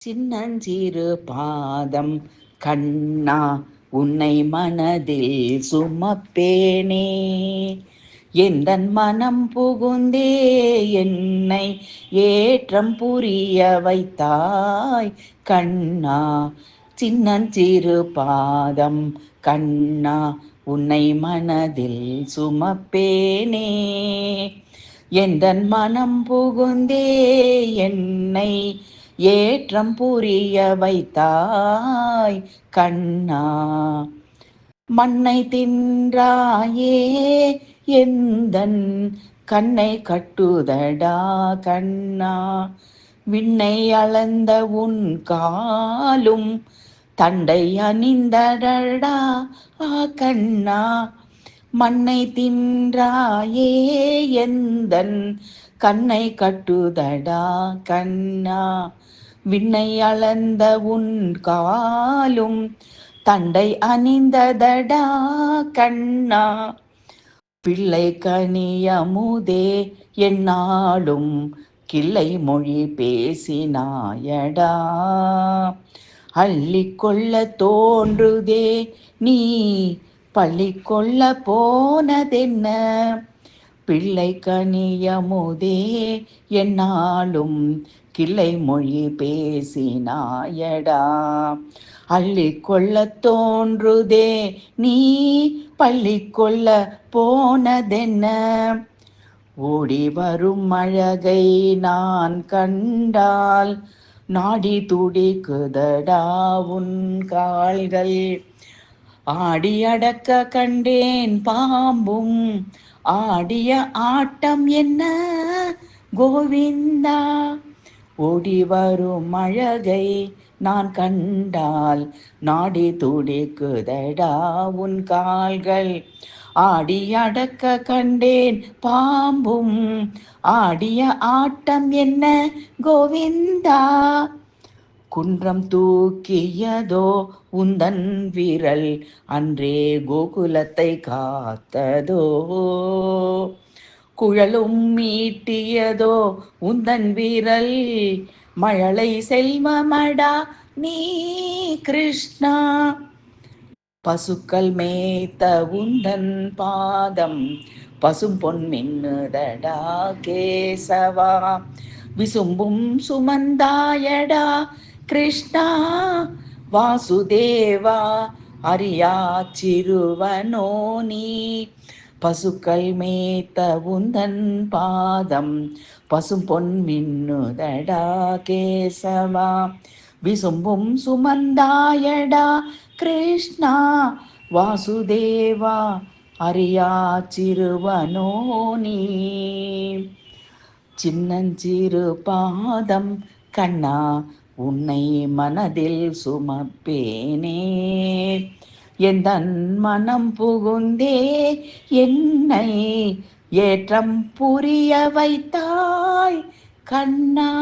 சின்னஞ்சிறு பாதம் கண்ணா உன்னை மனதில் சுமப்பேனே. எந்தன் மனம் புகுந்தே என்னை ஏற்றம் புரிய வைத்தாய் கண்ணா. சின்னஞ்சிறு பாதம் கண்ணா உன்னை மனதில் சுமப்பேனே. எந்தன் மனம் புகுந்தே என்னை ஏற்றம் புரிய வைத்தாய் கண்ணா. மண்ணை தின்றாயே எந்தன் கண்ணை கட்டுதடா கண்ணா. விண்ணை அளந்த உன் காலும் தண்டை அணிந்தடடா கண்ணா. மண்ணை தின்றாயே எந்தன் கண்ணை கட்டுதடா கண்ணா. விண்ணை அளந்த உன் காலும் தண்டை அணிந்ததடா கண்ணா. பிள்ளை கனியமுதே என்னாலும் கிள்ளை மொழி பேசினாயடா. அள்ளி கொள்ள தோன்றுதே நீ பள்ளி கொள்ள போனதென்ன. பிள்ளை கனியமுதே என்னாலும் கிளை மொழி பேசினாயடா. அள்ளி கொள்ள தோன்றுதே நீ பள்ளி கொள்ள போனதென்ன. ஓடி வரும் அழகை நான் கண்டால் நாடி துடிக்குதடா உன் கால்கள். ஆடி அடக்க கண்டேன் பாம்பும் ஆடிய ஆட்டம் என்ன கோவிந்தா. ஓடி வரும் அழகை நான் கண்டால் நாடி துடிக்குதடா உன் கால்கள். ஆடி அடக்க கண்டேன் பாம்பும் ஆடிய ஆட்டம் என்ன கோவிந்தா. குன்றம் தூக்கியதோ உந்தன் விரல் அன்றே கோகுலத்தை காத்ததோ. குழலும் மீட்டியதோ உந்தன் விரல் மழலை செல்வமடா நீ கிருஷ்ணா. பசுக்கள் மேய்த்த உந்தன் பாதம் பசும் பொன் மின்னுதடா கேசவா. விசும்பும் சுமந்தாயடா கிருஷ்ணா. வாசுதேவா அறியா சிறுவனோ நீ. பசுக்கள் மேய்த்த உந்தன் பாதம் பசும் பொன் மின்னுதடா கேசவா. விசும்பும் சுமந்தாயடா கிருஷ்ணா. வாசுதேவா அறியா சிறுவனோ நீ. சின்னஞ்சிறு பாதம் கண்ணா உன்னை மனதில் சுமப்பேனே. எந்தன் மனம் புகுந்தே என்னை ஏற்றம் புரிய வைத்தாய் கண்ணா.